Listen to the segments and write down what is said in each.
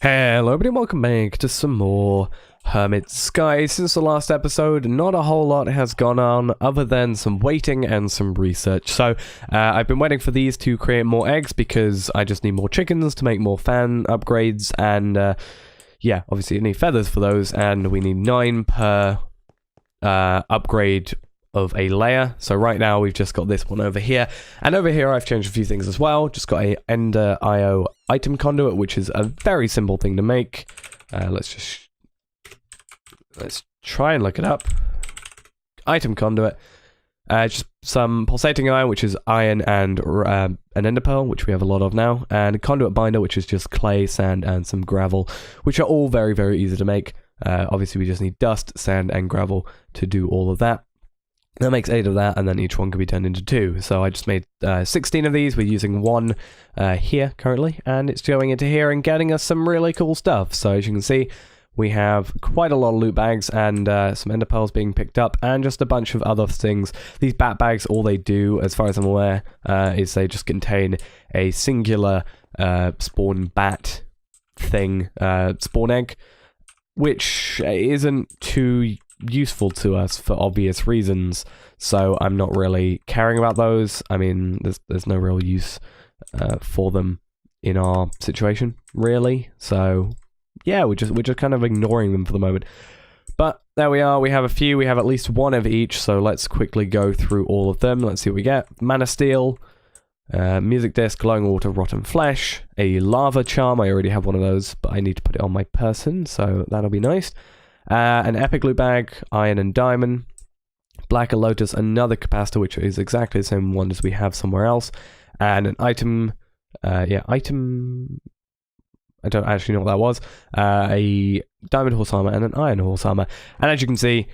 Hello everybody, welcome back to some more Hermit Skies. Since the last episode, not a whole lot has gone on other than some waiting and some research. So, I've been waiting for these to create more eggs because I just need more chickens to make more fan upgrades and, yeah, obviously you need feathers for those and we need 9 per upgrade of a layer. So right now we've just got this one over here, and over here I've changed a few things as well. Just got a Ender IO item conduit, which is a very simple thing to make. Let's try and look it up. Item conduit, just some pulsating iron, which is iron and an ender pearl, which we have a lot of now, and a conduit binder, which is just clay, sand, and some gravel, which are all very, very easy to make. Obviously we just need dust, sand, and gravel to do all of that. That makes 8 of that, and then each one can be turned into 2. So I just made 16 of these. We're using 1 here currently, and it's going into here and getting us some really cool stuff. So as you can see, we have quite a lot of loot bags and some ender pearls being picked up, and just a bunch of other things. These bat bags, all they do, as far as I'm aware, is they just contain a singular spawn bat thing, spawn egg, which isn't too useful to us for obvious reasons, so I'm not really caring about those. I mean, there's no real use for them in our situation, really. So yeah, we're just kind of ignoring them for the moment. But there we are. We have a few. We have at least 1 of each. So let's quickly go through all of them. Let's see what we get. Mana steel, music disc, glowing water, rotten flesh, a lava charm. I already have one of those, but I need to put it on my person, so that'll be nice. An epic loot bag, iron and diamond, black lotus, another capacitor, which is exactly the same one as we have somewhere else, and an item, item, I don't actually know what that was, a diamond horse armor and an iron horse armor. And as you can see,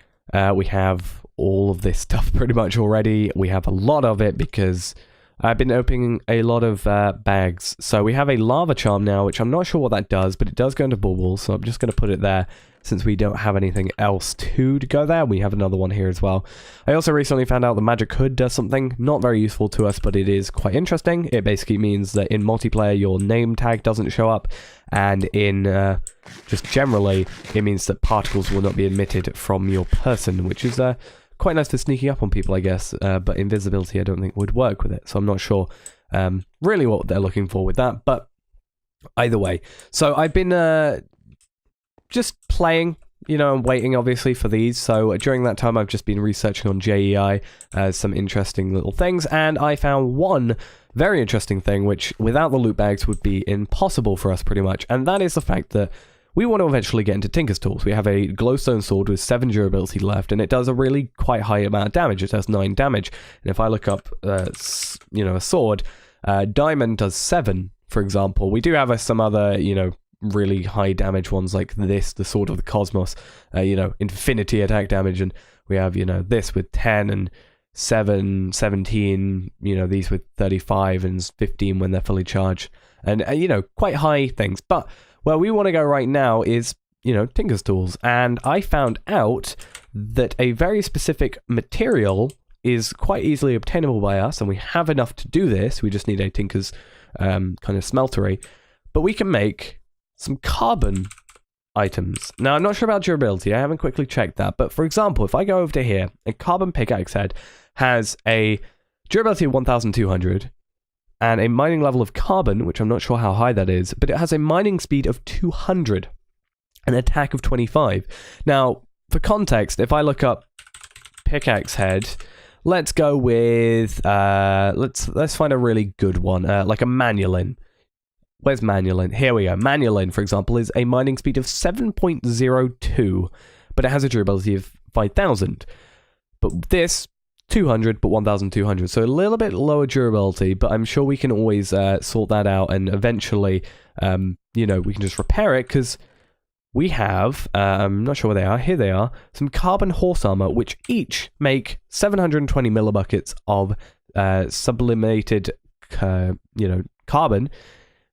we have all of this stuff pretty much already. We have a lot of it because I've been opening a lot of bags. So we have a lava charm now, which I'm not sure what that does, but it does go into baubles, so I'm just going to put it there since we don't have anything else to go there. We have another one here as well. I also recently found out the magic hood does something not very useful to us, but it is quite interesting. It basically means that in multiplayer your name tag doesn't show up, and in just generally it means that particles will not be emitted from your person, which is quite nice for sneaking up on people, I guess, but invisibility I don't think would work with it, so I'm not sure really what they're looking for with that, but either way. So I've been just playing, you know, and waiting obviously for these. So during that time I've just been researching on JEI, some interesting little things, and I found one very interesting thing which without the loot bags would be impossible for us pretty much, and that is the fact that we want to eventually get into Tinker's Tools. We have a glowstone sword with 7 durability left, and it does a really quite high amount of damage. It does 9 damage, and if I look up you know, a sword, diamond does 7, for example. We do have some other, you know, really high damage ones like this, the Sword of the Cosmos, you know, infinity attack damage, and we have, you know, this with 10 and 7, 17, you know, these with 35 and 15 when they're fully charged, and you know, quite high things. But where we want to go right now is, you know, Tinker's Tools, and I found out that a very specific material is quite easily obtainable by us, and we have enough to do this. We just need a Tinker's kind of smeltery, but we can make some carbon items. Now, I'm not sure about durability. I haven't quickly checked that. But for example, if I go over to here, a carbon pickaxe head has a durability of 1,200 and a mining level of carbon, which I'm not sure how high that is, but it has a mining speed of 200, an attack of 25. Now, for context, if I look up pickaxe head, let's go with, let's find a really good one, like a manulin. Where's manulin? Here we go. Manulin, for example, is a mining speed of 7.02, but it has a durability of 5,000. But this, 200, but 1,200. So a little bit lower durability, but I'm sure we can always sort that out, and eventually, you know, we can just repair it, because we have, I'm not sure where they are, here they are, some carbon horse armor, which each make 720 millibuckets of sublimated, you know, carbon.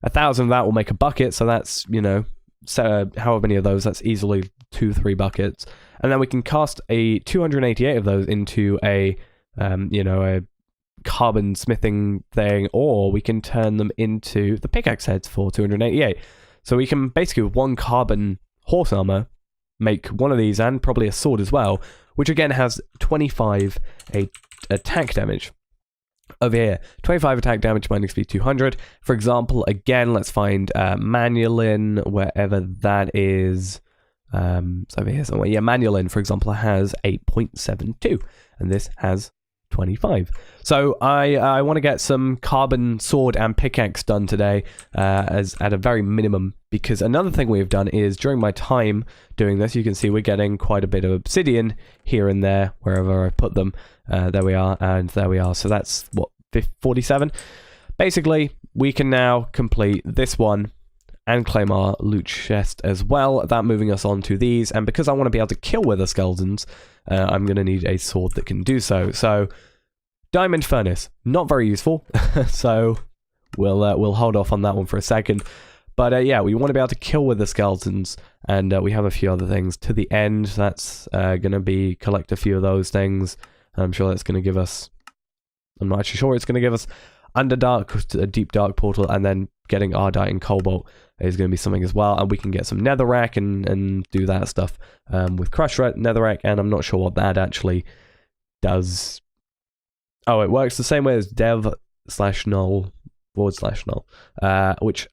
1,000 of that will make a bucket, so that's, you know, so however many of those, that's easily 2-3 buckets. And then we can cast a 288 of those into a, you know, a carbon smithing thing, or we can turn them into the pickaxe heads for 288. So we can basically, with 1 carbon horse armor, make one of these and probably a sword as well, which again has 25 attack damage. Over here, 25 attack damage, mining speed 200. For example, again, let's find Manulin, wherever that is. It's over here somewhere. Yeah, Manulin, for example, has 8.72, and this has 25. So I want to get some carbon sword and pickaxe done today, as at a very minimum, because another thing we've done is during my time doing this, you can see we're getting quite a bit of obsidian here and there, wherever I put them. There we are, and there we are. So that's, what, 47? Basically, we can now complete this one and claim our loot chest as well. That moving us on to these, and because I want to be able to kill wither skeletons, I'm going to need a sword that can do so. So, diamond furnace, not very useful, so we'll hold off on that one for a second. But yeah, we want to be able to kill wither skeletons, and we have a few other things to the end. That's going to be collect a few of those things. I'm sure that's going to give us, I'm not actually sure it's going to give us Underdark, a deep dark portal, and then getting Ardite and Cobalt is going to be something as well. And we can get some netherrack and do that stuff with crushed netherrack, and I'm not sure what that actually does. Oh, it works the same way as dev/null /null, which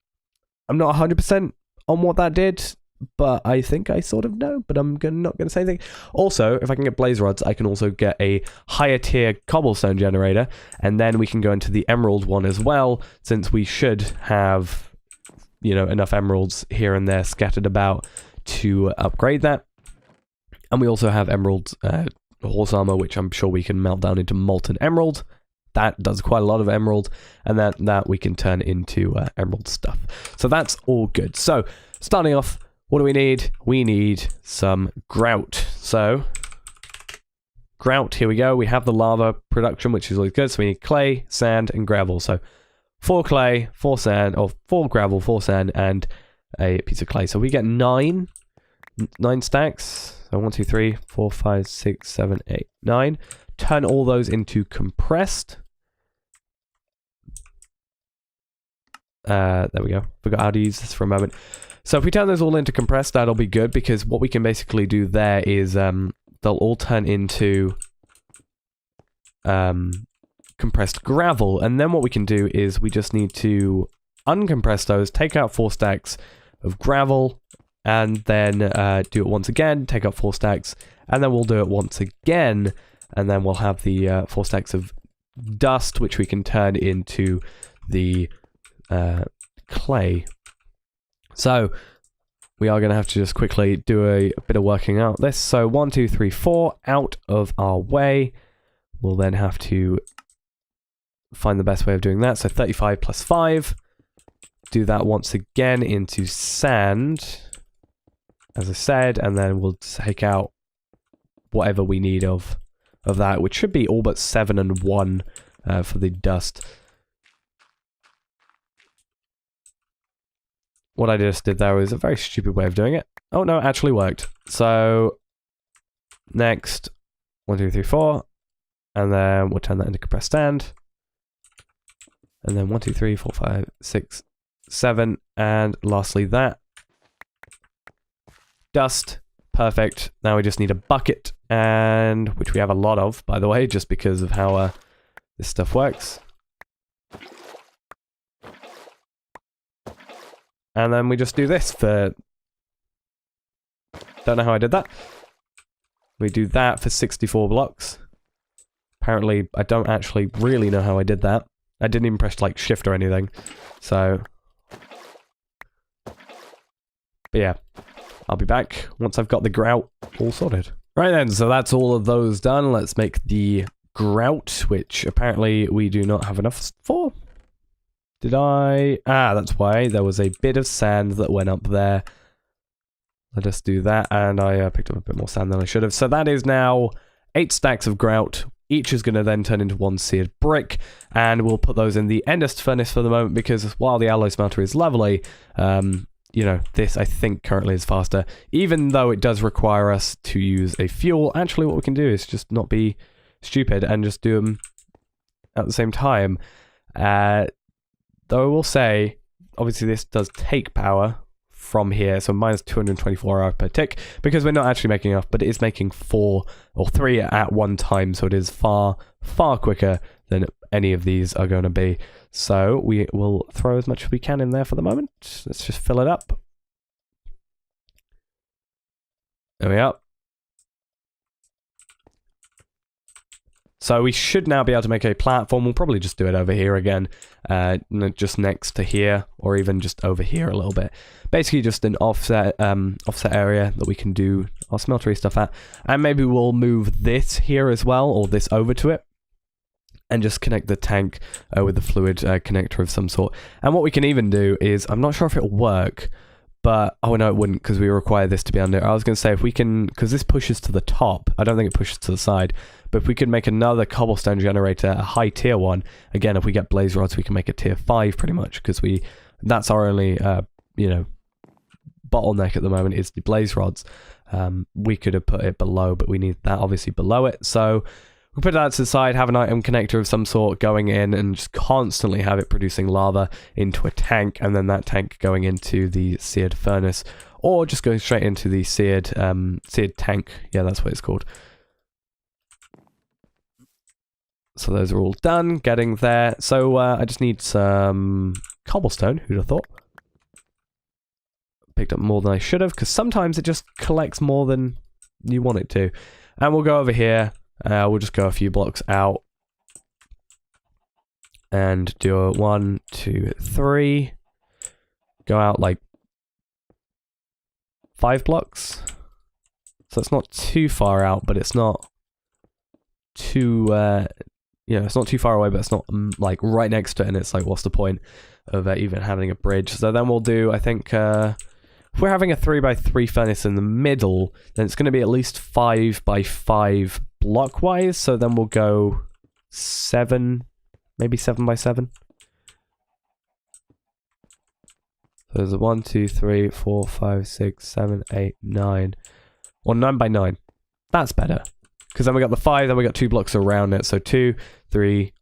I'm not 100% on what that did, but I think I sort of know, but I'm not going to say anything. Also, if I can get blaze rods, I can also get a higher tier cobblestone generator, and then we can go into the emerald one as well, since we should have, you know, enough emeralds here and there scattered about to upgrade that. And we also have emerald horse armor, which I'm sure we can melt down into molten emerald. That does quite a lot of emerald, and that we can turn into emerald stuff. So that's all good. So starting off, what do we need? We need some grout. So grout, here we go. We have the lava production, which is always good. So we need clay, sand, and gravel. So 4 clay, 4 sand, or 4 gravel, 4 sand, and a piece of clay. So we get 9 stacks. So 1, 2, 3, 4, 5, 6, 7, 8, 9. Turn all those into compressed. There we go. Forgot how to use this for a moment. So if we turn those all into compressed, that'll be good, because what we can basically do there is they'll all turn into compressed gravel, and then what we can do is we just need to uncompress those, take out 4 stacks of gravel, and then do it once again, take out 4 stacks, and then we'll do it once again, and then we'll have the 4 stacks of dust, which we can turn into the clay. So we are going to have to just quickly do a bit of working out this. So 1, 2, 3, 4 out of our way. We'll then have to find the best way of doing that. So 35 plus 5. Do that once again into sand, as I said, and then we'll take out whatever we need of that, which should be all but 7 and 1 for the dust. What I just did there was a very stupid way of doing it. Oh no, it actually worked. So next, 1, 2, 3, 4, and then we'll turn that into compressed sand. And then 1, 2, 3, 4, 5, 6, 7, and lastly that. Dust, perfect. Now we just need a bucket, and which we have a lot of, by the way, just because of how this stuff works. And then we just do this for... Don't know how I did that. We do that for 64 blocks. Apparently, I don't actually really know how I did that. I didn't even press, like, shift or anything. So... But yeah. I'll be back once I've got the grout all sorted. Right then, so that's all of those done. Let's make the grout, which apparently we do not have enough for. Did I? Ah, that's why. There was a bit of sand that went up there. Let us do that, and I picked up a bit more sand than I should have. So that is now 8 stacks of grout. Each is going to then turn into 1 seared brick, and we'll put those in the endest furnace for the moment, because while the alloy smelter is lovely, you know, this I think currently is faster, even though it does require us to use a fuel. Actually, what we can do is just not be stupid and just do them at the same time. Though I will say, obviously this does take power from here, so minus 224 hours per tick, because we're not actually making enough, but it is making 4 or 3 at one time, so it is far quicker than any of these are going to be. So we will throw as much as we can in there for the moment. Let's just fill it up. There we are. So we should now be able to make a platform. We'll probably just do it over here again, just next to here, or even just over here a little bit. Basically just an offset area that we can do our smeltery stuff at. And maybe we'll move this here as well, or this over to it, and just connect the tank with the fluid connector of some sort. And what we can even do is, I'm not sure if it'll work, but, oh no, it wouldn't, because we require this to be under. I was going to say, if we can, because this pushes to the top, I don't think it pushes to the side, but if we could make another cobblestone generator, a high tier one, again, if we get blaze rods, we can make a tier 5 pretty much, because that's our only, you know, bottleneck at the moment is the blaze rods. We could have put it below, but we need that obviously below it, so we'll put that to the side, have an item connector of some sort going in, and just constantly have it producing lava into a tank, and then that tank going into the seared furnace, or just going straight into the seared tank. Yeah, that's what it's called. So those are all done, getting there. So I just need some cobblestone, who'd have thought? Picked up more than I should have, because sometimes it just collects more than you want it to. And we'll go over here. We'll just go a few blocks out and do a 1, 2, 3. Go out like 5 blocks. So it's not too far out, but it's not too, it's not too far away, but it's not like right next to it. And it's like, what's the point of even having a bridge? So then we'll do, I think, if we're having a 3x3 furnace in the middle, then it's going to be at least 5x5 block-wise. So then we'll go 7, maybe 7x7. So there's a 1, 2, 3, 4, 5, 6, 7, 8, 9, or 9x9. That's better, because then we got the 5, then we got 2 blocks around it. So 2, 3,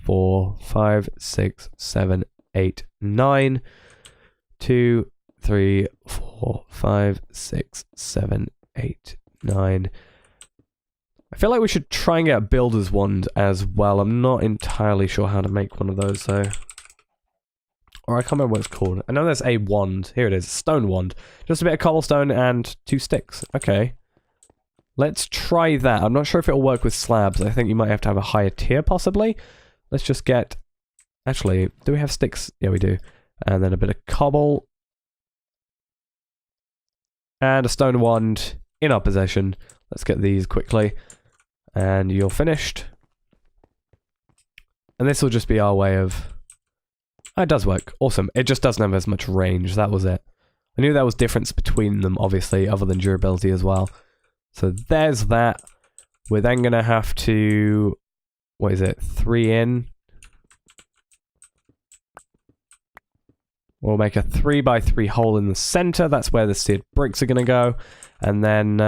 4, 5, 6, 7, 8, 9. 2, 3, 4, 5, 6, 7, 8, 9. I feel like we should try and get a builder's wand as well. I'm not entirely sure how to make one of those, though. Or I can't remember what it's called. I know there's a wand. Here it is, stone wand. Just a bit of cobblestone and 2 sticks. Okay. Let's try that. I'm not sure if it'll work with slabs. I think you might have to have a higher tier, possibly. Let's just get... Actually, do we have sticks? Yeah, we do. And then a bit of cobble. And a stone wand in our possession. Let's get these quickly. And you're finished. And this will just be our way of... Oh, it does work. Awesome. It just doesn't have as much range. That was it. I knew there was difference between them, obviously, other than durability as well. So there's that. We're then going to have to... What is it? 3 in. We'll make a 3x3 hole in the center. That's where the seared bricks are going to go. And then,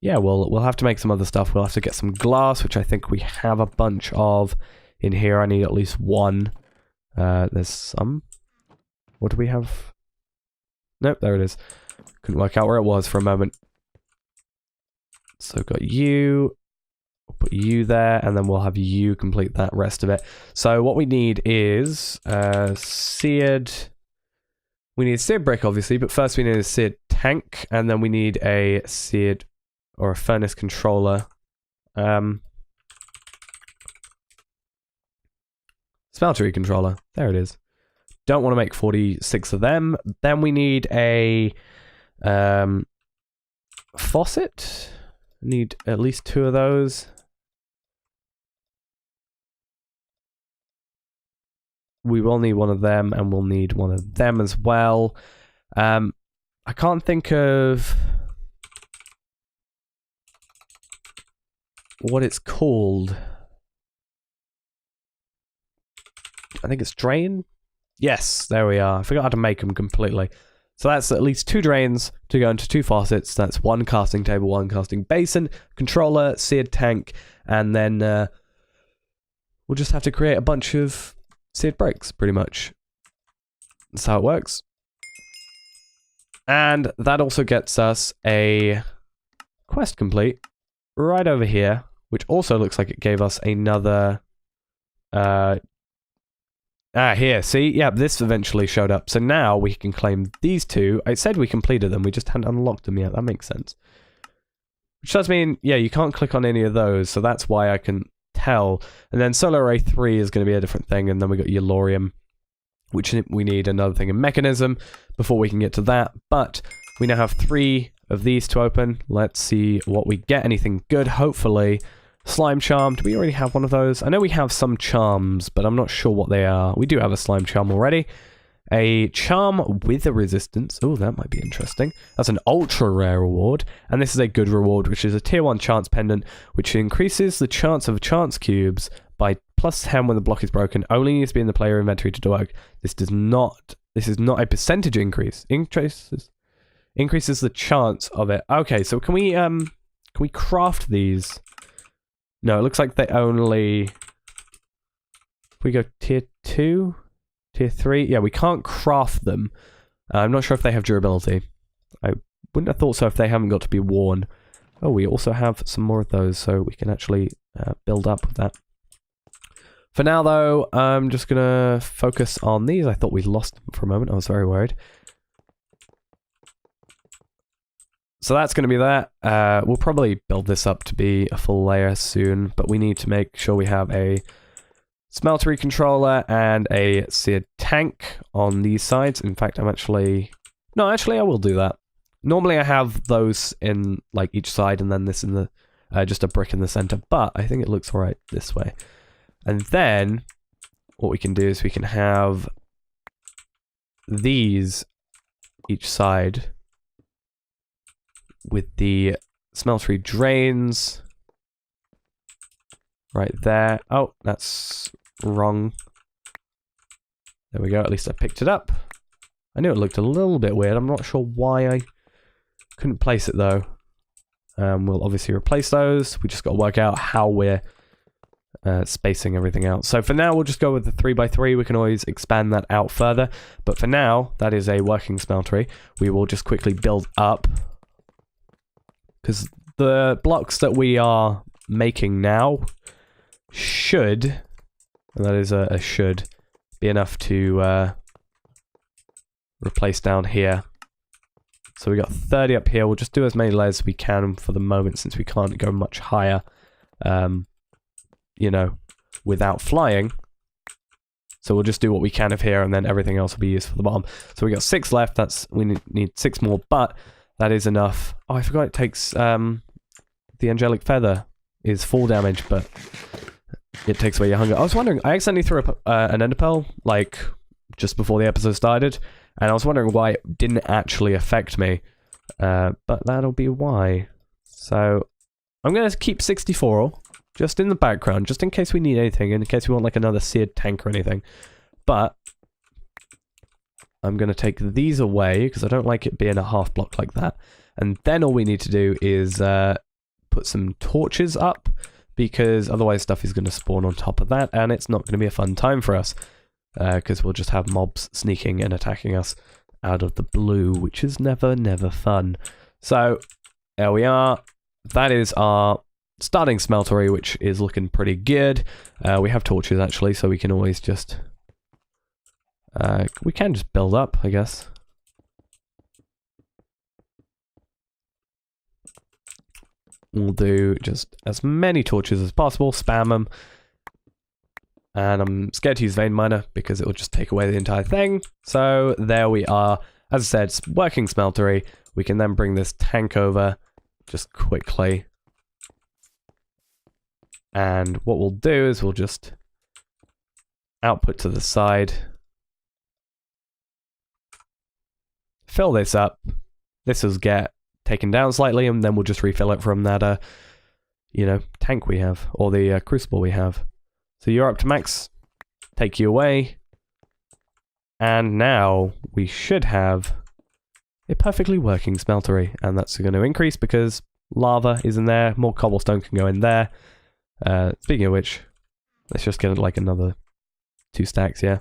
yeah, we'll have to make some other stuff. We'll have to get some glass, which I think we have a bunch of in here. I need at least 1. There's some. What do we have? Nope, there it is. Couldn't work out where it was for a moment. So got you. We'll put you there, and then we'll have you complete that rest of it. So what we need is seared... We need a seared brick, obviously, but first we need a seared tank, and then we need a seared... or a furnace controller. Smeltery controller. There it is. Don't want to make 46 of them. Then we need a faucet. Need at least 2 of those. We will need one of them, and we'll need one of them as well. I can't think of what it's called. I think it's drain? Yes, there we are. I forgot how to make them completely. So that's at least 2 drains to go into 2 faucets. That's 1 casting table, 1 casting basin, controller, seared tank, and then we'll just have to create a bunch of seared bricks, pretty much. That's how it works. And that also gets us a quest complete right over here, which also looks like it gave us another... here, see? Yeah, this eventually showed up. So now we can claim these two. I said we completed them, we just hadn't unlocked them yet. That makes sense. Which does mean, yeah, you can't click on any of those, so that's why I can tell. And then Solar Array 3 is going to be a different thing, and then we got Yellorium, which we need another thing in Mechanism before we can get to that. But we now have 3 of these to open. Let's see what we get. Anything good, hopefully. Slime Charm, do we already have one of those? I know we have some charms, but I'm not sure what they are. We do have a Slime Charm already. A Charm with a Resistance. Oh, that might be interesting. That's an ultra rare reward. And this is a good reward, which is a tier 1 chance pendant, which increases the chance of chance cubes by +10 when the block is broken. Only needs to be in the player inventory to work. This is not a percentage increase. Increases the chance of it. Okay, so can we craft these? No, it looks like they only... If we go tier 2? Tier 3? Yeah, we can't craft them. I'm not sure if they have durability. I wouldn't have thought so if they haven't got to be worn. Oh, we also have some more of those, so we can actually build up with that. For now, though, I'm just going to focus on these. I thought we lost them for a moment. I was very worried. So that's going to be that. We'll probably build this up to be a full layer soon, but we need to make sure we have a Smeltery controller and a seared tank on these sides. In fact, No, actually, I will do that. Normally, I have those in like each side and then this in the... just a brick in the center, but I think it looks alright this way. And then, what we can do is we can have these each side with the Smeltery drains right there. Oh, that's wrong. There we go, at least I picked it up. I knew it looked a little bit weird. I'm not sure why I couldn't place it though. We'll obviously replace those. We just got to work out how we're spacing everything out. So for now, we'll just go with the 3x3. We can always expand that out further. But for now, that is a working Smeltery. We will just quickly build up, because the blocks that we are making now should, and that is a should, be enough to replace down here. So we got 30 up here. We'll just do as many layers as we can for the moment, since we can't go much higher, you know, without flying. So we'll just do what we can of here, and then everything else will be used for the bottom. So we got 6 left. We need 6 more, but that is enough. Oh, I forgot it takes, the Angelic Feather is full damage, but it takes away your hunger. I was wondering, I accidentally threw up an ender pearl, like, just before the episode started, and I was wondering why it didn't actually affect me, but that'll be why. So, I'm going to keep 64, just in the background, just in case we need anything, in case we want, like, another seared tank or anything. But I'm going to take these away, because I don't like it being a half block like that. And then all we need to do is put some torches up, because otherwise stuff is going to spawn on top of that, and it's not going to be a fun time for us, because we'll just have mobs sneaking and attacking us out of the blue, which is never, never fun. So, there we are. That is our starting Smeltery, which is looking pretty good. We have torches, actually, so we can always just... we can just build up, I guess. We'll do just as many torches as possible, spam them. And I'm scared to use Vein Miner because it will just take away the entire thing. So there we are. As I said, it's working Smeltery. We can then bring this tank over just quickly. And what we'll do is we'll just output to the side. Fill this up. This will get taken down slightly, and then we'll just refill it from that, you know, tank we have, or the crucible we have. So you're up to max. Take you away. And now we should have a perfectly working Smeltery, and that's going to increase because lava is in there, more cobblestone can go in there. Speaking of which, let's just get like another 2 stacks, yeah.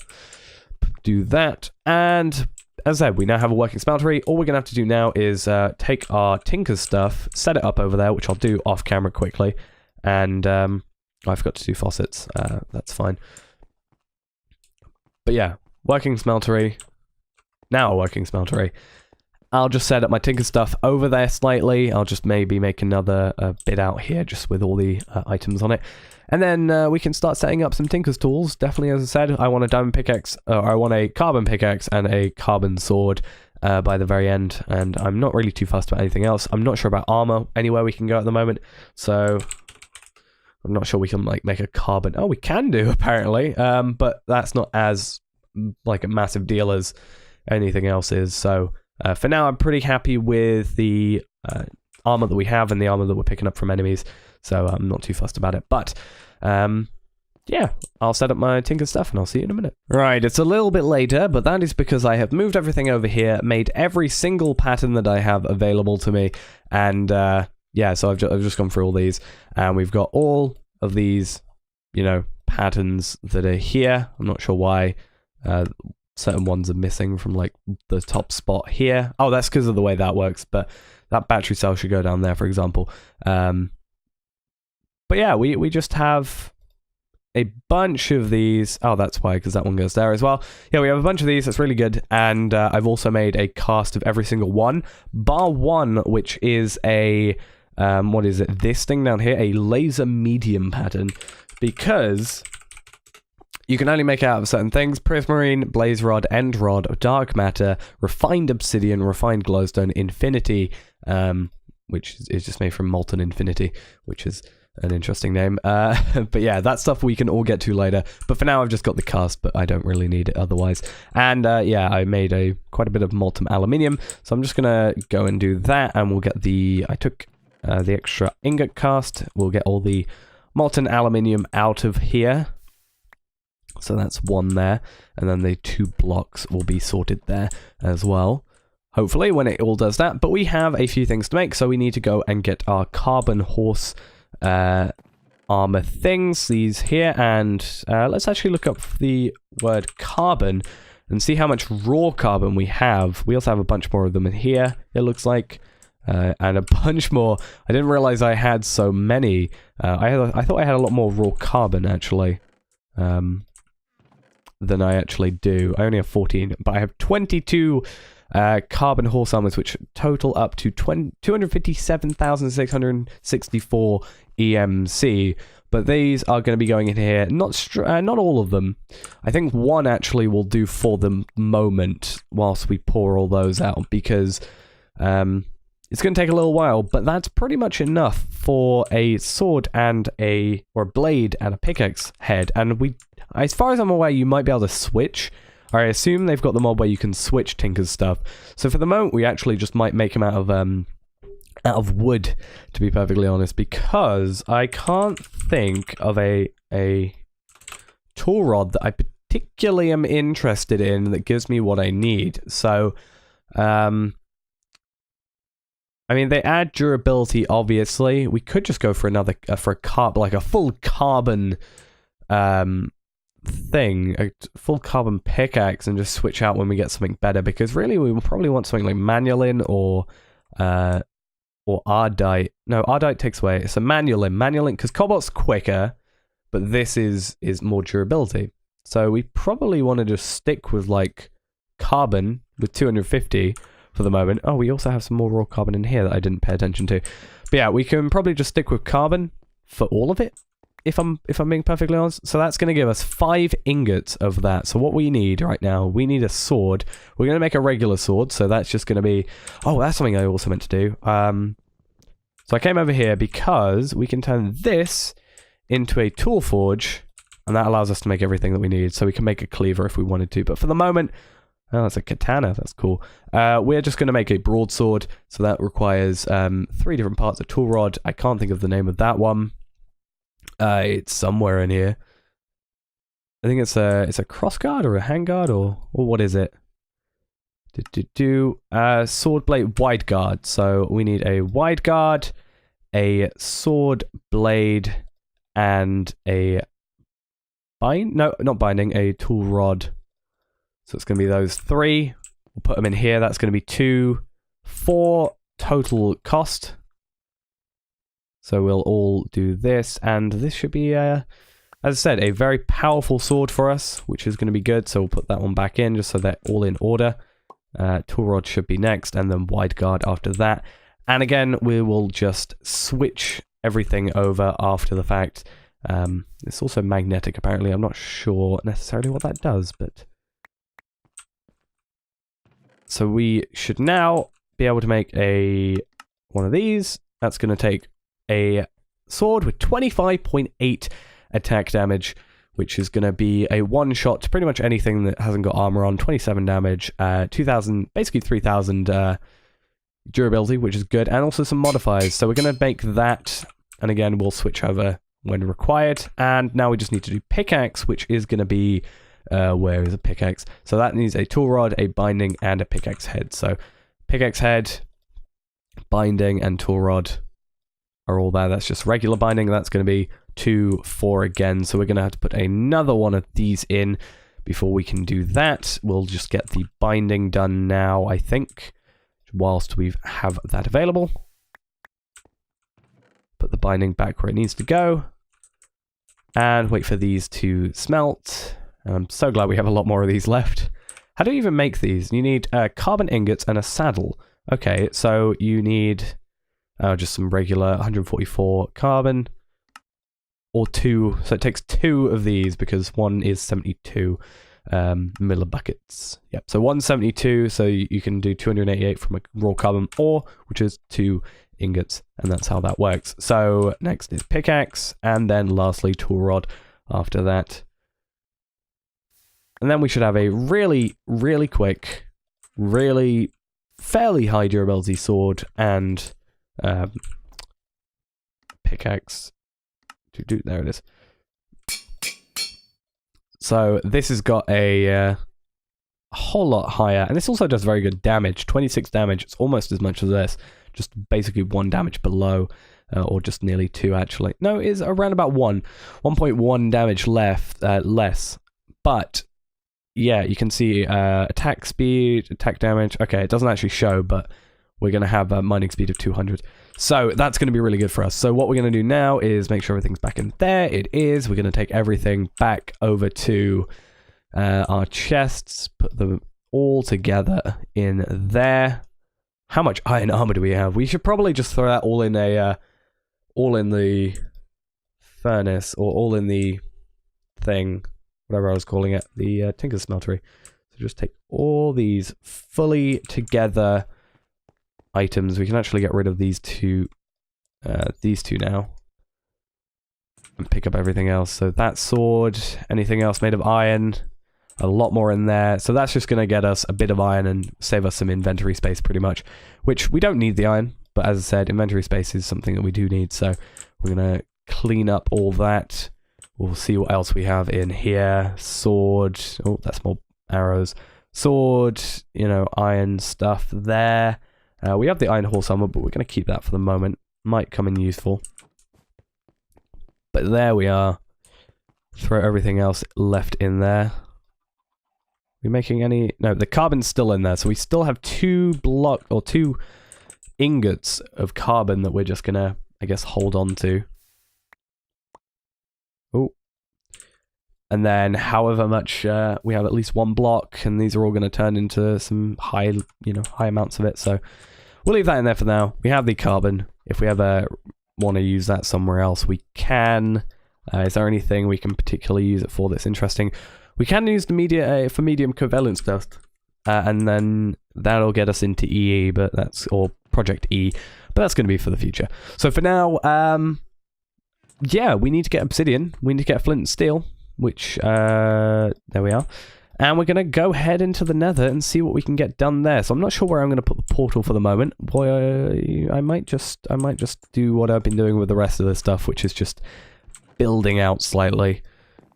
Do that, and as I said, we now have a working smeltery. All we're going to have to do now is take our tinker's stuff, set it up over there, which I'll do off camera quickly. And I forgot to do faucets. That's fine. But yeah, working smeltery. Now a working smeltery. I'll just set up my tinker stuff over there slightly. I'll just maybe make another bit out here just with all the items on it. And then we can start setting up some tinker's tools. Definitely, as I said, I want a diamond pickaxe, or I want a carbon pickaxe and a carbon sword by the very end. And I'm not really too fussed about anything else. I'm not sure about armor anywhere we can go at the moment. So I'm not sure we can like make a carbon. Oh, we can do apparently, but that's not as like a massive deal as anything else is. So for now, I'm pretty happy with the armor that we have and the armor that we're picking up from enemies. So I'm not too fussed about it. But yeah, I'll set up my tinker stuff and I'll see you in a minute. Right, it's a little bit later, but that is because I have moved everything over here, made every single pattern that I have available to me, and yeah, so I've just gone through all these, and we've got all of these, you know, patterns that are here. I'm not sure why certain ones are missing from like the top spot here. Oh, that's because of the way that works, but that battery cell should go down there, for example. But yeah, we just have a bunch of these. Oh, that's why, because that one goes there as well. Yeah, we have a bunch of these. That's really good. And I've also made a cast of every single one, bar one, which is a, what is it? This thing down here, a laser medium pattern, because you can only make it out of certain things: prismarine, blaze rod, end rod, dark matter, refined obsidian, refined glowstone, infinity, which is just made from molten infinity, which is an interesting name. But yeah, that stuff we can all get to later. But for now, I've just got the cast, but I don't really need it otherwise. And yeah, I made quite a bit of molten aluminium, so I'm just gonna go and do that, and we'll get I took the extra ingot cast. We'll get all the molten aluminium out of here. So that's one there, and then the 2 blocks will be sorted there as well, hopefully, when it all does that. But we have a few things to make, so we need to go and get our carbon horse armor things, these here, and let's actually look up the word carbon and see how much raw carbon we have. We also have a bunch more of them in here, it looks like, and a bunch more. I didn't realize I had so many. I thought I had a lot more raw carbon, actually, than I actually do. I only have 14, but I have 22 carbon horse armors, which total up to 257,664 EMC. But these are going to be going in here. Not all of them. I think one actually will do for the moment whilst we pour all those out, because it's going to take a little while, but that's pretty much enough for a sword and a blade and a pickaxe head. And as far as I'm aware, you might be able to switch. I assume they've got the mod where you can switch Tinker's stuff. So for the moment, we actually just might make them out of wood, to be perfectly honest, because I can't think of a tool rod that I particularly am interested in that gives me what I need. So, I mean, they add durability, obviously. We could just go for another, like a full carbon, thing, a full carbon pickaxe, and just switch out when we get something better, because really we will probably want something like manulin or ardite. No, ardite takes away. It's a manulin, because cobalt's quicker, but this is more durability. So we probably want to just stick with like carbon with 250 for the moment. Oh, we also have some more raw carbon in here that I didn't pay attention to. But yeah, we can probably just stick with carbon for all of it, if I'm being perfectly honest. So that's going to give us 5 ingots of that. So what we need right now, we need a sword. We're going to make a regular sword, so that's just going to be... Oh, that's something I also meant to do. So I came over here because we can turn this into a tool forge, and that allows us to make everything that we need. So we can make a cleaver if we wanted to. But for the moment... Oh, that's a katana. That's cool. We're just going to make a broadsword. So that requires 3 different parts of tool rod. I can't think of the name of that one. It's somewhere in here. I think it's a crossguard or a handguard, or what is it? Sword blade wide guard. So we need a wide guard, a sword blade, and a a tool rod. So it's going to be those 3. We'll put them in here. That's going to be 2, 4 total cost. So we'll all do this, and this should be, as I said, a very powerful sword for us, which is going to be good. So we'll put that one back in, just so they're all in order. Tool rod should be next, and then wide guard after that. And again, we will just switch everything over after the fact. It's also magnetic, apparently. I'm not sure necessarily what that does, but... So we should now be able to make one of these. That's going to take a sword with 25.8 attack damage, which is going to be a one-shot to pretty much anything that hasn't got armor on. 27 damage, 2,000, basically 3,000 durability, which is good, and also some modifiers. So we're going to make that, and again, we'll switch over when required. And now we just need to do pickaxe, which is going to be... where is a pickaxe? So that needs a tool rod, a binding, and a pickaxe head. So pickaxe head, binding, and tool rod are all there. That's just regular binding. That's going to be 2, 4 again. So we're going to have to put another one of these in before we can do that. We'll just get the binding done now, I think, whilst we have that available. Put the binding back where it needs to go. And wait for these to smelt. I'm so glad we have a lot more of these left. How do you even make these? You need carbon ingots and a saddle. Okay, so you need just some regular 144 carbon. Or 2. So it takes 2 of these because one is 72 millibuckets. Yep, so 172, so you can do 288 from a raw carbon ore, which is 2 ingots, and that's how that works. So next is pickaxe, and then lastly tool rod after that. And then we should have a really, really quick, really fairly high durability sword and pickaxe. There it is. So this has got a whole lot higher, and this also does very good damage. 26 damage. It's almost as much as this. Just basically 1 damage below, or just nearly 2 actually. No, it's around about 1.1 damage less. But yeah, you can see attack speed, attack damage. Okay, it doesn't actually show, but we're going to have a mining speed of 200. So that's going to be really good for us. So what we're going to do now is make sure everything's back in there. It is. We're going to take everything back over to our chests, put them all together in there. How much iron armor do we have? We should probably just throw that all in the furnace, or all in the thing, whatever I was calling it, the Tinker Smeltery. So just take all these fully together items. We can actually get rid of these two now, and pick up everything else. So that sword, anything else made of iron, a lot more in there. So that's just going to get us a bit of iron and save us some inventory space pretty much, which we don't need the iron, but as I said, inventory space is something that we do need. So we're going to clean up all that. We'll see what else we have in here. Sword. Oh, that's more arrows. Sword, iron stuff there. We have the iron horse armor, but we're going to keep that for the moment. Might come in useful. But there we are. Throw everything else left in there. We making any... No, the carbon's still in there, so we still have 2 ingots of carbon that we're just going to, I guess, hold on to. Oh. And then however much, we have at least 1 block, and these are all going to turn into some high amounts of it, so we'll leave that in there for now. We have the carbon. If we ever want to use that somewhere else, we can. Is there anything we can particularly use it for that's interesting? We can use the media for medium covalence dust, and then that'll get us into EE, or Project E, but that's going to be for the future. So for now, yeah, we need to get obsidian. We need to get flint and steel, which there we are. And we're going to go head into the nether and see what we can get done there. So I'm not sure where I'm going to put the portal for the moment. Boy, I might just do what I've been doing with the rest of the stuff, which is just building out slightly.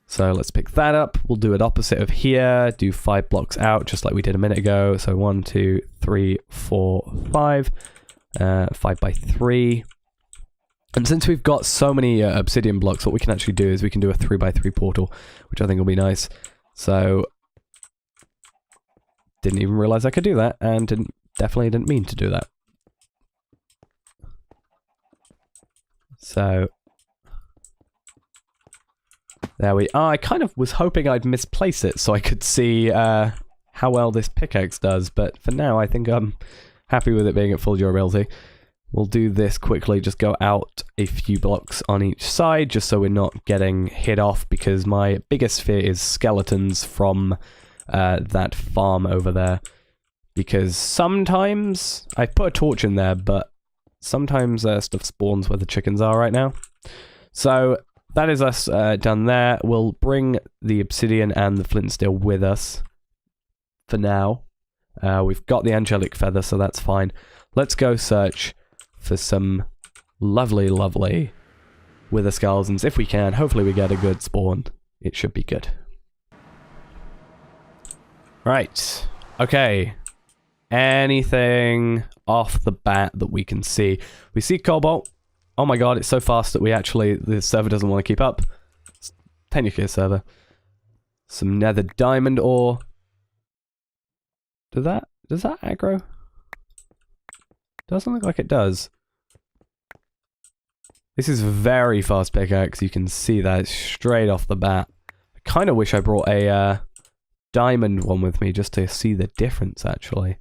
So let's pick that up. We'll do it opposite of here. Do 5 blocks out, just like we did a minute ago. So 1, 2, 3, 4, 5. 5 by 3. And since we've got so many obsidian blocks, what we can actually do is we can do a 3 by 3 portal, which I think will be nice. So didn't even realize I could do that, and definitely didn't mean to do that. So there we are. I kind of was hoping I'd misplace it so I could see how well this pickaxe does, but for now I think I'm happy with it being at full durability. We'll do this quickly, just go out a few blocks on each side, just so we're not getting hit off, because my biggest fear is skeletons from that farm over there. Because sometimes, I put a torch in there, but sometimes stuff spawns where the chickens are right now. So that is us done there. We'll bring the obsidian and the flint and steel with us for now. We've got the angelic feather, so that's fine. Let's go search for some lovely, lovely wither skeletons if we can. Hopefully we get a good spawn. It should be good. Right. Okay. Anything off the bat that we can see? We see cobalt. Oh my god, it's so fast that the server doesn't want to keep up. It's technically a server. Some nether diamond ore. Does that aggro? Doesn't look like it does. This is very fast pickaxe. You can see that straight off the bat. I kind of wish I brought a diamond one with me just to see the difference, actually.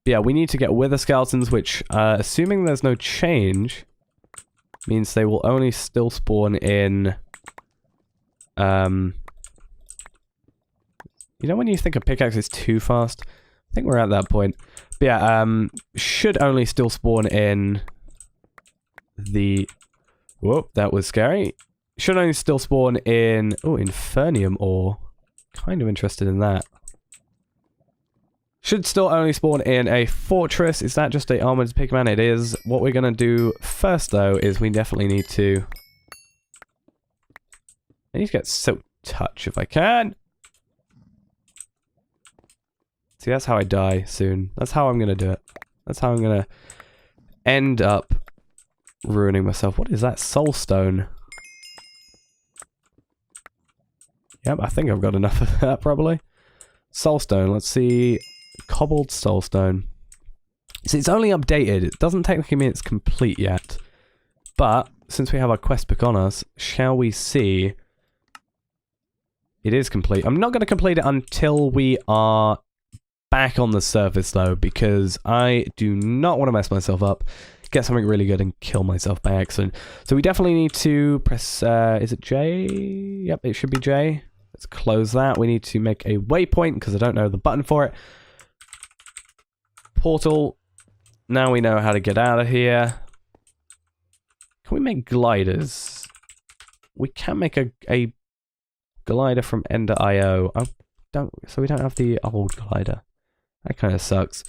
But yeah, we need to get wither skeletons, which, assuming there's no change, means they will only still spawn in... You know when you think a pickaxe is too fast? I think we're at that point. But yeah, should only still spawn in the... Whoa, that was scary. Should only still spawn in... Oh, Infernium ore. Kind of interested in that. Should still only spawn in a fortress. Is that just a armored pigman? It is. What we're going to do first, though, is we definitely need to... I need to get Silk Touch if I can. See, that's how I die soon. That's how I'm going to do it. That's how I'm going to end up ruining myself. What is that? Soulstone. Yep, I think I've got enough of that, probably. Soulstone, let's see. Cobbled Soulstone. So it's only updated. It doesn't technically mean it's complete yet. But, since we have our quest book on us, shall we see... It is complete. I'm not going to complete it until we are back on the surface, though, because I do not want to mess myself up, get something really good, and kill myself by accident. So we definitely need to press... is it J? Yep, it should be J. Let's close that. We need to make a waypoint, because I don't know the button for it. Portal. Now we know how to get out of here. Can we make gliders? We can make a glider from Ender.io. So we don't have the old glider. That kind of sucks.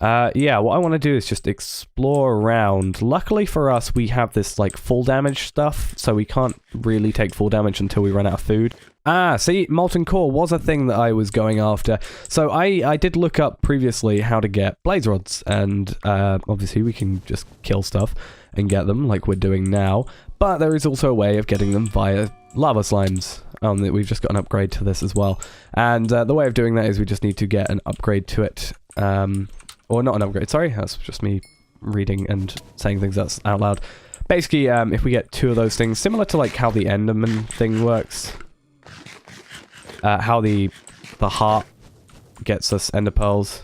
Yeah, what I want to do is just explore around. Luckily for us, we have this, like, full damage stuff, so we can't really take full damage until we run out of food. Ah, see, molten core was a thing that I was going after. So I did look up previously how to get blaze rods, and obviously we can just kill stuff and get them, like we're doing now. But there is also a way of getting them via lava slimes. We've just got an upgrade to this as well. And the way of doing that is we just need to get an upgrade to it. Or not an upgrade, sorry. That's just me reading and saying things out loud. Basically, if we get 2 of those things, similar to like how the Enderman thing works. How the heart gets us Ender Pearls.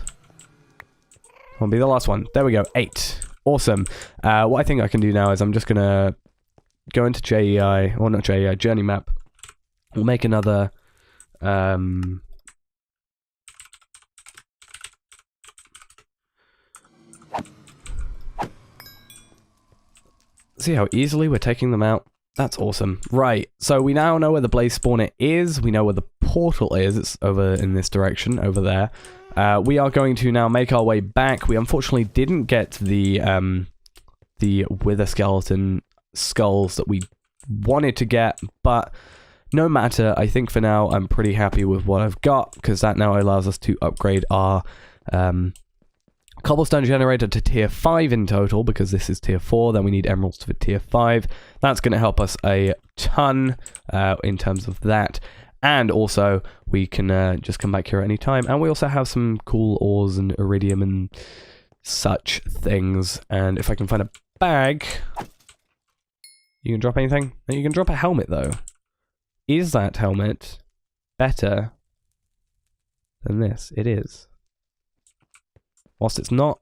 Will be the last one. There we go, 8. Awesome. What I think I can do now is I'm just going to go into JEI, or not JEI, Journey Map. We'll make another... See how easily we're taking them out? That's awesome. Right, so we now know where the blaze spawner is. We know where the portal is. It's over in this direction, over there. We are going to now make our way back. We unfortunately didn't get the wither skeleton skulls that we wanted to get, but no matter. I think for now I'm pretty happy with what I've got, because that now allows us to upgrade our Cobblestone Generator to tier 5 in total, because this is tier 4, then we need emeralds for tier 5. That's going to help us a ton in terms of that. And also, we can just come back here at any time. And we also have some cool ores and iridium and such things. And if I can find a bag... You can drop anything? You can drop a helmet, though. Is that helmet better than this? It is. Whilst it's not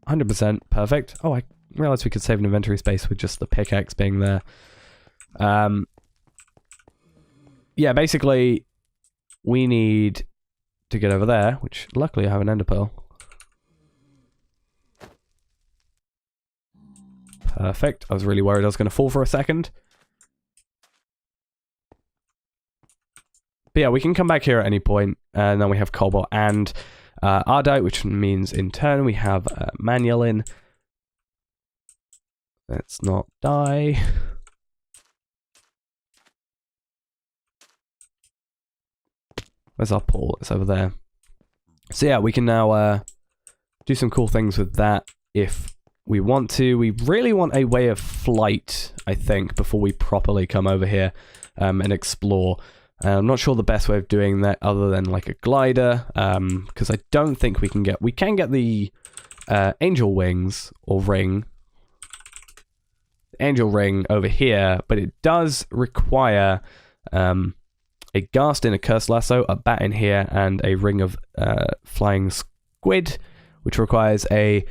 100% perfect. Oh, I realized we could save an inventory space with just the pickaxe being there. Yeah, basically, we need to get over there, which luckily I have an ender pearl. Perfect. I was really worried I was going to fall for a second. But yeah, we can come back here at any point, and then we have cobalt and ardite, which means in turn we have manual in. Let's not die. Where's our pool? It's over there. So yeah, we can now do some cool things with that if we want to. We really want a way of flight, I think, before we properly come over here and explore. I'm not sure the best way of doing that other than like a glider, because I don't think we can get the angel wings or ring. Angel ring over here, but it does require a ghast in a cursed lasso, a bat in here, and a ring of flying squid, which requires a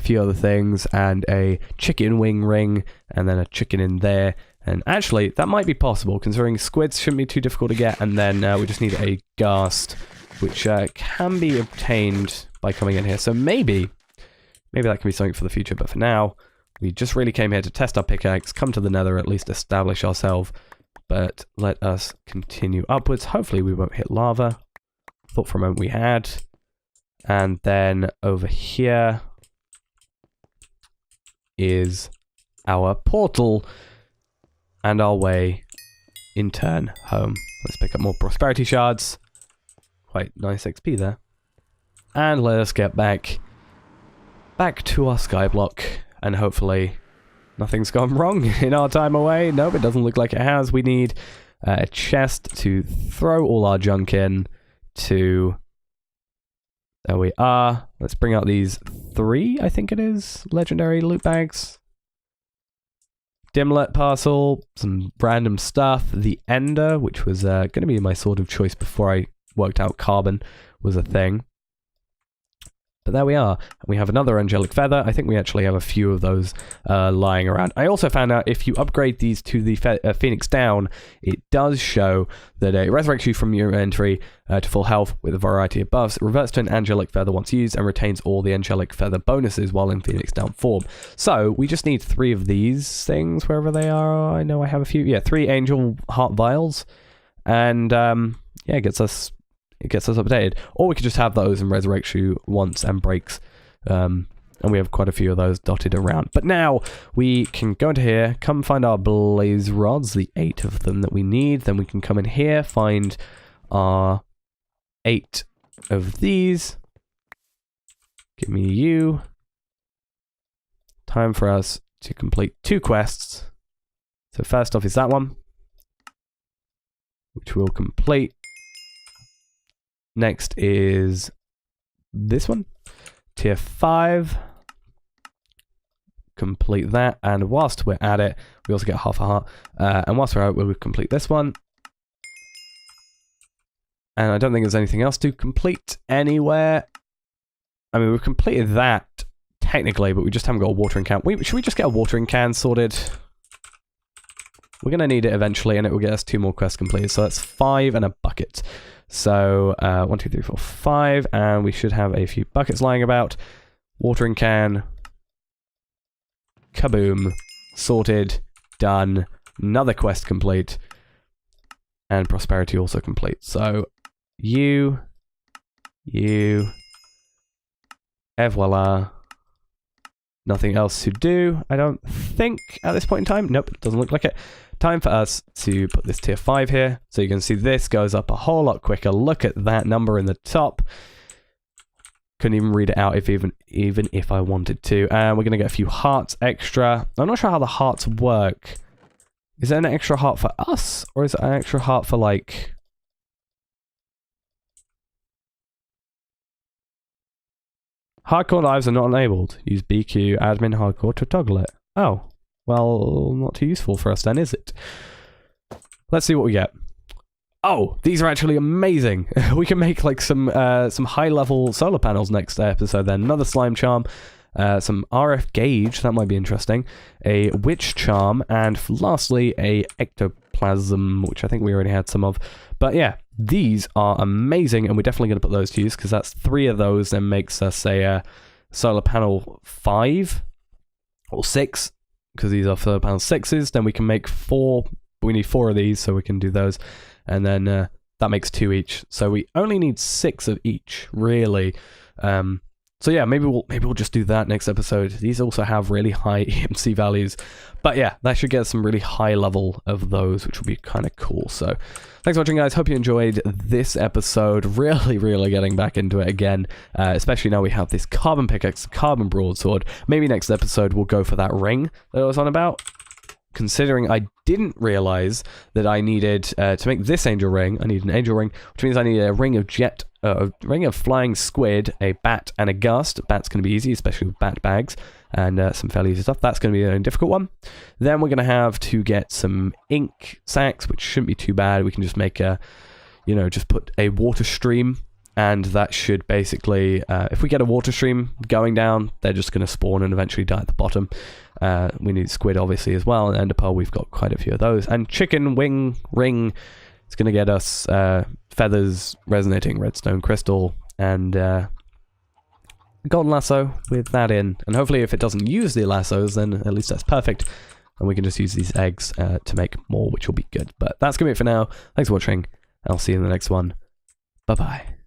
few other things, and a chicken wing ring, and then a chicken in there. And actually, that might be possible, considering squids shouldn't be too difficult to get, and then we just need a ghast, which can be obtained by coming in here. So maybe that can be something for the future, but for now, we just really came here to test our pickaxe, come to the nether, at least establish ourselves, but let us continue upwards. Hopefully we won't hit lava. Thought for a moment we had. And then over here is our portal and our way in turn home. Let's pick up more prosperity shards. Quite nice XP there. And let us get back to our skyblock, and hopefully nothing's gone wrong in our time away. Nope, it doesn't look like it has. We need a chest to throw all our junk in to... There we are. Let's bring out these 3, I think it is, legendary loot bags. Dimlet parcel, some random stuff. The ender, which was going to be my sword of choice before I worked out carbon was a thing. But there we are. We have another angelic feather. I think we actually have a few of those lying around. I also found out if you upgrade these to the Phoenix Down, it does show that it resurrects you from your inventory to full health with a variety of buffs. It reverts to an angelic feather once used and retains all the angelic feather bonuses while in Phoenix Down form. So we just need 3 of these things wherever they are. I know I have a few. Yeah, 3 angel heart vials. And yeah, it gets us updated. Or we could just have those and resurrect you once and breaks. And we have quite a few of those dotted around. But now we can go into here, come find our blaze rods, the 8 of them that we need. Then we can come in here, find our 8 of these. Give me you. Time for us to complete 2 quests. So first off is that one, which we'll complete. Next is this one, tier 5. Complete that, and whilst we're at it, we also get half a heart. And whilst we're at it, we'll complete this one. And I don't think there's anything else to complete anywhere. I mean, we've completed that technically, but we just haven't got a watering can. Should we just get a watering can sorted? We're going to need it eventually, and it will get us 2 more quests completed. So that's 5 and a bucket. So 1, 2, 3, 4, 5, and we should have a few buckets lying about. Watering can. Kaboom. Sorted. Done. Another quest complete. And prosperity also complete. So you. Et voila. Nothing else to do, I don't think, at this point in time. Nope, it doesn't look like it. Time for us to put this tier 5 here. So you can see this goes up a whole lot quicker. Look at that number in the top. Couldn't even read it out even if I wanted to. And we're going to get a few hearts extra. I'm not sure how the hearts work. Is there an extra heart for us? Or is it an extra heart for, like, Hardcore lives are not enabled. Use BQ admin hardcore to toggle it. Oh, well, not too useful for us then, is it? Let's see what we get. Oh, these are actually amazing. We can make like some high-level solar panels next episode then. Another slime charm, some RF gauge, that might be interesting, a witch charm, and lastly a ectoplasm, which I think we already had some of. But yeah, these are amazing, and we're definitely going to put those to use, because that's 3 of those, then makes us a solar panel 5 or 6, because these are solar panel 6s. Then we can make 4. We need 4 of these, so we can do those. And then that makes 2 each. So we only need 6 of each, really. So yeah, maybe we'll just do that next episode. These also have really high EMC values. But yeah, that should get some really high level of those, which will be kind of cool. So thanks for watching, guys. Hope you enjoyed this episode. Really getting back into it again. Especially now we have this carbon pickaxe, carbon broadsword. Maybe next episode we'll go for that ring that I was on about. Considering I didn't realize that I needed to make this angel ring, I need an angel ring, which means I need a ring of flying squid, a bat, and a gust. Bat's going to be easy, especially with bat bags and some fairly easy stuff. That's going to be a difficult one. Then we're going to have to get some ink sacks, which shouldn't be too bad. We can just make a, just put a water stream. And that should basically, if we get a water stream going down, they're just going to spawn and eventually die at the bottom. We need squid, obviously, as well. And ender pearl, we've got quite a few of those. And chicken wing ring is going to get us feathers, resonating redstone crystal, and golden lasso with that in. And hopefully, if it doesn't use the lassos, then at least that's perfect. And we can just use these eggs to make more, which will be good. But that's going to be it for now. Thanks for watching. I'll see you in the next one. Bye-bye.